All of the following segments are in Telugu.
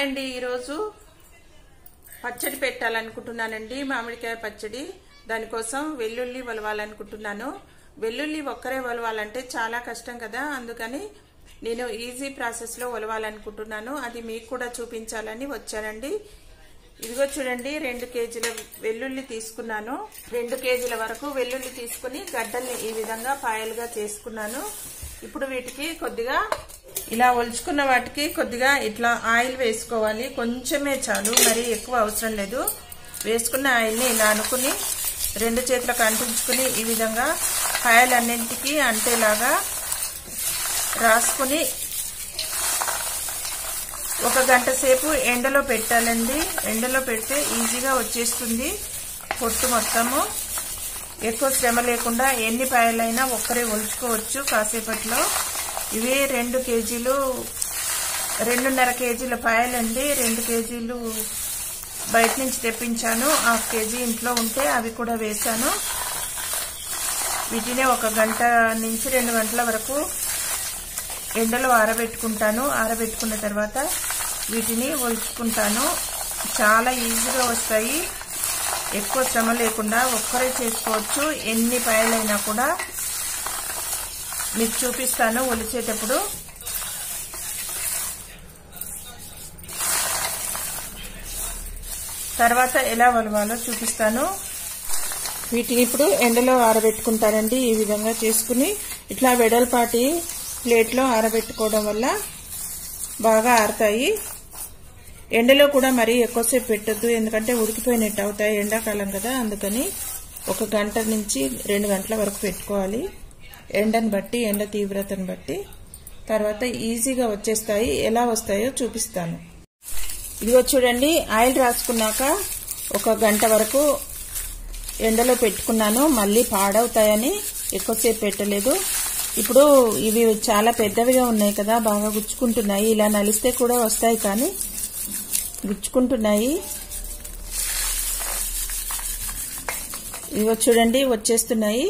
అండి ఈరోజు పచ్చడి పెట్టాలనుకుంటున్నానండి మామిడికాయ పచ్చడి దానికోసం వెల్లుల్లి వలవాలనుకుంటున్నాను వెల్లుల్లి ఒక్కరే వలవాలంటే చాలా కష్టం కదా అందుకని నేను ఈజీ ప్రాసెస్ లో వలవాలనుకుంటున్నాను అది మీకు కూడా చూపించాలని వచ్చానండి ఇదిగో చూడండి 2 కేజీల వెల్లుల్లి తీసుకున్నాను 2 కేజీల వరకు వెల్లుల్లి తీసుకొని గడ్డల్ని ఈ విధంగా పాయలుగా చేసుకున్నాను ఇప్పుడు వీటికి కొద్దిగా ఇలా ఒలుచుకున్న వాటికి కొద్దిగా ఇట్లా ఆయిల్ వేసుకోవాలి కొంచెమే చాలు మరి ఎక్కువ అవసరం లేదు వేసుకున్న ఆయిల్ ని ఇలా అనుకుని రెండు చేతులకు అంటించుకుని ఈ విధంగా పాయలన్నింటికి అంటేలాగా రాసుకుని ఒక గంట సేపు ఎండలో పెట్టాలండి ఎండలో పెడితే ఈజీగా వచ్చేస్తుంది పొట్టు మొత్తము ఎక్కువ శ్రమ లేకుండా ఎన్ని పాయలైనా ఒక్కరే ఒలుచుకోవచ్చు కాసేపట్లో ఇవి 2 కేజీలు 2.5 కేజీల పాయలండి 2 కేజీలు బయట నుంచి తెప్పించాను 1/2 కేజీ ఇంట్లో ఉంటే అవి కూడా వేసాను వీటిని 1 గంట నుంచి 2 గంటల వరకు ఎండలో ఆరబెట్టుకుంటాను ఆరబెట్టుకున్న తర్వాత వీటిని ఒలుచుకుంటాను చాలా ఈజీగా వస్తాయి ఎక్కువ శ్రమ లేకుండా ఒక్కరే చేసుకోవచ్చు ఎన్ని పాయలైనా కూడా మీకు చూపిస్తాను ఒలిచేటప్పుడు తర్వాత ఎలా వలవాలో చూపిస్తాను వీటిని ఇప్పుడు ఎండలో ఆరబెట్టుకుంటానండి ఈ విధంగా చేసుకుని ఇట్లా వెడల్పాటి ప్లేట్లో ఆరబెట్టుకోవడం వల్ల బాగా ఆరుతాయి ఎండలో కూడా మరీ ఎక్కువసేపు పెట్టొద్దు ఎందుకంటే ఉడికిపోయినట్టు అవుతాయి ఎండాకాలం కదా అందుకని 1 గంట నుంచి 2 గంటల వరకు పెట్టుకోవాలి ఎండను బట్టి ఎండ తీవ్రతను బట్టి తర్వాత ఈజీగా వచ్చేస్తాయి ఎలా వస్తాయో చూపిస్తాను ఇదిగో చూడండి ఆయిల్ రాసుకున్నాక 1 గంట వరకు ఎండలో పెట్టుకున్నాను మళ్ళీ పాడవుతాయని ఎక్కువసేపు పెట్టలేదు ఇప్పుడు ఇవి చాలా పెద్దవిగా ఉన్నాయి కదా బాగా గుచ్చుకుంటున్నాయి ఇలా నలిస్తే కూడా వస్తాయి కానీ గుచ్చుకుంటున్నాయి ఇదిగో చూడండి వచ్చేస్తున్నాయి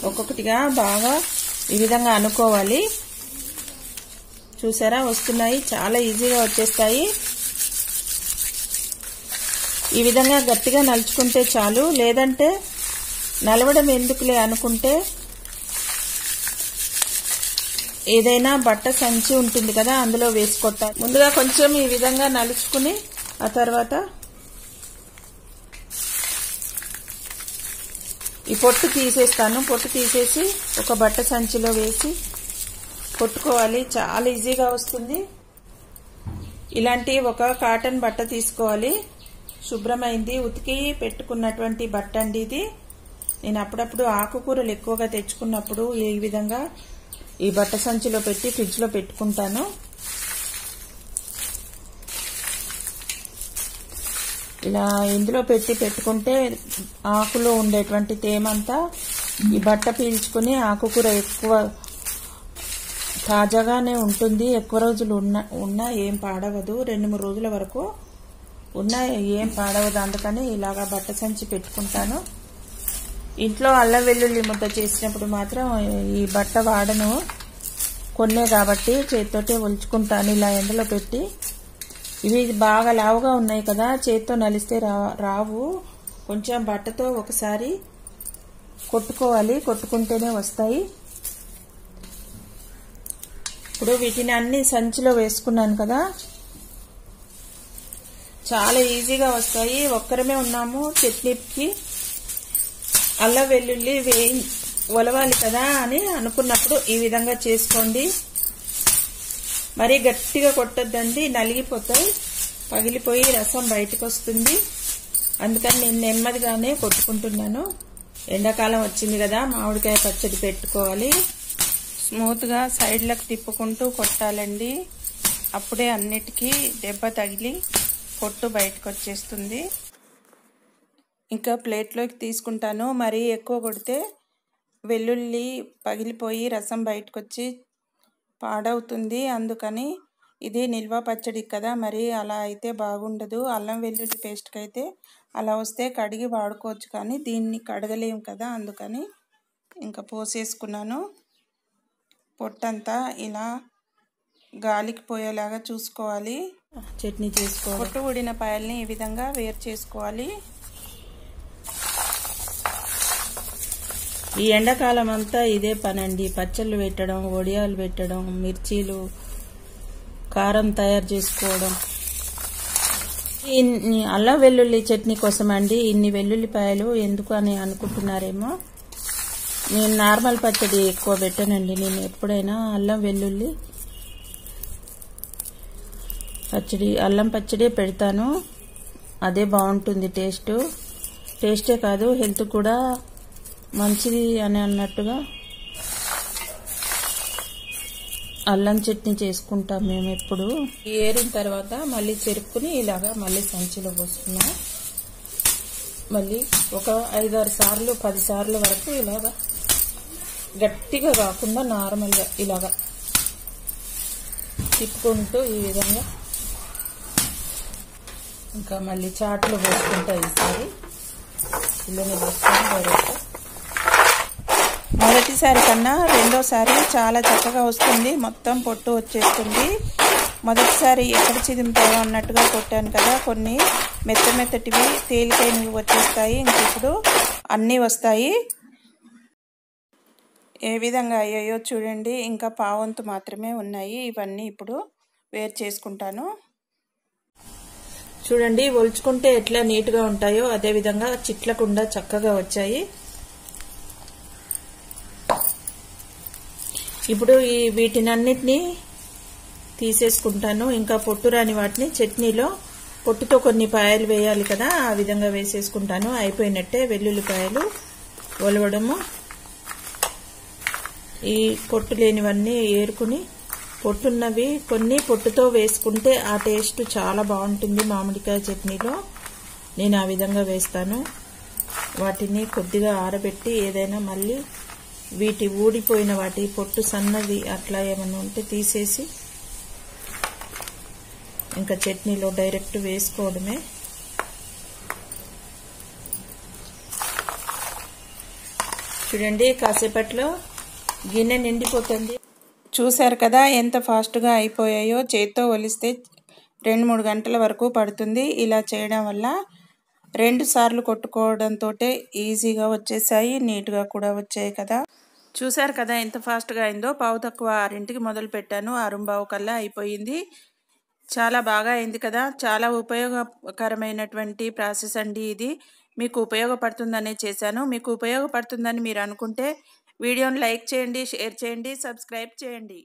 ఒక్కొక్కటిగా బాగా ఈ విధంగా అనుకోవాలి చూసారా వస్తున్నాయి చాలా ఈజీగా వచ్చేస్తాయి ఈ విధంగా గట్టిగా నలుచుకుంటే చాలు లేదంటే నలవడం ఎందుకులే అనుకుంటే ఏదైనా బట్ట సంచి ఉంటుంది కదా అందులో వేసుకోవాలి ముందుగా కొంచెం ఈ విధంగా నలుచుకుని ఆ తర్వాత ఈ పొట్టు తీసేస్తాను పొట్టు తీసేసి ఒక బట్ట సంచిలో వేసి కొట్టుకోవాలి చాలా ఈజీగా వస్తుంది ఇలాంటి ఒక కాటన్ బట్ట తీసుకోవాలి శుభ్రమైంది ఉతికి పెట్టుకున్నటువంటి బట్ట అండి ఇది నేను అప్పుడప్పుడు ఆకుకూరలు ఎక్కువగా తెచ్చుకున్నప్పుడు ఈ విధంగా ఈ బట్ట సంచిలో పెట్టి ఫ్రిడ్జ్ లో పెట్టుకుంటాను ఇలా ఇందులో పెట్టుకుంటే ఆకులో ఉండేటువంటి తేమంతా ఈ బట్ట పీల్చుకుని ఆకుకూర ఎక్కువ తాజాగానే ఉంటుంది ఎక్కువ రోజులు ఉన్నా ఏం పాడవదు 2-3 రోజుల వరకు ఉన్నా ఏం పాడవదు అందుకని ఇలాగా బట్ట సంచి పెట్టుకుంటాను ఇంట్లో అల్లం వెల్లుల్లి ముద్ద చేసినప్పుడు మాత్రం ఈ బట్ట వాడను కొన్నే కాబట్టి చేతితోటే ఒలుచుకుంటాను ఇలా ఎండలో పెట్టి ఇవి బాగా లావుగా ఉన్నాయి కదా చేతితో నలిస్తే రావు కొంచెం బట్టతో ఒకసారి కొట్టుకోవాలి కొట్టుకుంటేనే వస్తాయి ఇప్పుడు వీటిని అన్ని సంచిలో వేసుకున్నాను కదా చాలా ఈజీగా వస్తాయి ఒక్కరమే ఉన్నాము చట్నీకి అల్లం వెల్లుల్లి ఒలవాలి కదా అని అనుకున్నప్పుడు ఈ విధంగా చేసుకోండి మరీ గట్టిగా కొట్టొద్దండి నలిగిపోతాయి పగిలిపోయి రసం బయటకు వస్తుంది అందుకని నేను నెమ్మదిగానే కొట్టుకుంటున్నాను ఎండాకాలం వచ్చింది కదా మామిడికాయ పచ్చడి పెట్టుకోవాలి స్మూత్ గా సైడ్లకు తిప్పుకుంటూ కొట్టాలండి అప్పుడే అన్నిటికీ దెబ్బ తగిలి పొట్టు బయటకు వచ్చేస్తుంది ఇంకా ప్లేట్లోకి తీసుకుంటాను మరీ ఎక్కువ కొడితే వెల్లుల్లి పగిలిపోయి రసం బయటకు వచ్చి పాడవుతుంది అందుకని ఇది నిల్వ పచ్చడి కదా మరి అలా అయితే బాగుండదు అల్లం వెల్లుల్లి పేస్ట్కి అయితే అలా వస్తే కడిగి వాడుకోవచ్చు కానీ దీన్ని కడగలేం కదా అందుకని ఇంకా పోసేసుకున్నాను పొట్టంతా ఇలా గాలికి పోయేలాగా చూసుకోవాలి. చట్నీ చేసుకోవాలి. పొట్టు ఊడిన పాయల్ని ఈ విధంగా వేరు చేసుకోవాలి. ఈ ఎండాకాలం అంతా ఇదే పనండి. పచ్చళ్ళు పెట్టడం, వడియాలు పెట్టడం, మిర్చీలు, కారం తయారు చేసుకోవడం. అల్లం వెల్లుల్లి చట్నీ కోసం అండి ఇన్ని వెల్లుల్లిపాయలు ఎందుకు అని అనుకుంటున్నారేమో. నేను నార్మల్ పచ్చడి ఎక్కువ పెట్టానండి. నేను ఎప్పుడైనా అల్లం వెల్లుల్లి పచ్చడి, అల్లం పచ్చడి పెడతాను. అదే బాగుంటుంది టేస్టే కాదు హెల్త్ కూడా మంచిది అని అన్నట్టుగా అల్లం చట్నీ చేసుకుంటాం మేము ఎప్పుడు. ఏరిన తర్వాత మళ్ళీ చెరుక్కుని ఇలాగా మళ్ళీ సంచిలో పోసుకున్నాం. మళ్ళీ ఒక 5-6 సార్లు 10 సార్లు వరకు ఇలాగా గట్టిగా కాకుండా నార్మల్గా ఇలాగా తిప్పుకుంటూ ఈ విధంగా ఇంకా మళ్ళీ చాట్లో పోసుకుంటా. ఈసారి ఇళ్ళని పోసుకొని డైరెక్ట్ మొదటిసారి కన్నా రెండోసారి చాలా చక్కగా వస్తుంది. మొత్తం పొట్టు వచ్చేస్తుంది. మొదటిసారి ఎక్కడ చిదుముతాయో అన్నట్టుగా కొట్టాను కదా, కొన్ని మెత్తటివి తేలికైనవి వచ్చేస్తాయి. ఇంకిప్పుడు అన్నీ వస్తాయి. ఏ విధంగా అయ్యాయో చూడండి. ఇంకా పావంతు మాత్రమే ఉన్నాయి. ఇవన్నీ ఇప్పుడు వేరు చేసుకుంటాను. చూడండి ఒలుచుకుంటే ఎట్లా నీట్గా ఉంటాయో అదేవిధంగా చిట్లకుండా చక్కగా వచ్చాయి. ఇప్పుడు వీటినన్నిటినీ తీసేసుకుంటాను. ఇంకా పొట్టు రాని వాటిని చట్నీలో పొట్టుతో కొన్ని పాయలు వేయాలి కదా, ఆ విధంగా వేసేసుకుంటాను. అయిపోయినట్టే వెల్లుల్లిపాయలు ఒలవడము. ఈ పొట్టు లేనివన్నీ ఏరుకుని పొట్టున్నవి కొన్ని పొట్టుతో వేసుకుంటే ఆ టేస్ట్ చాలా బాగుంటుంది మామిడికాయ చట్నీలో. నేను ఆ విధంగా వేస్తాను. వాటిని కొద్దిగా ఆరబెట్టి ఏదైనా మళ్ళీ వీటి ఊడిపోయిన వాటి పొట్టు సన్నది అట్లా ఏమన్నా ఉంటే తీసేసి ఇంకా చట్నీలో డైరెక్ట్ వేసుకోవడమే. చూడండి కాసేపట్లో గిన్నె నిండిపోతుంది. చూశారు కదా ఎంత ఫాస్ట్గా అయిపోయాయో. చేత్తో ఒలిస్తే 2-3 గంటల వరకు పడుతుంది. ఇలా చేయడం వల్ల 2 సార్లు కొట్టుకోవడంతో ఈజీగా వచ్చేసాయి, నీట్గా కూడా వచ్చాయి కదా. చూశారు కదా ఎంత ఫాస్ట్గా అయిందో. 5:15 మొదలు పెట్టాను, 6:15 కల్లా అయిపోయింది. చాలా బాగా అయింది కదా. చాలా ఉపయోగకరమైనటువంటి ప్రాసెస్ అండి ఇది. మీకు ఉపయోగపడుతుందనే చేశాను. మీకు ఉపయోగపడుతుందని మీరు అనుకుంటే వీడియోని లైక్ చేయండి, షేర్ చేయండి, సబ్స్క్రైబ్ చేయండి.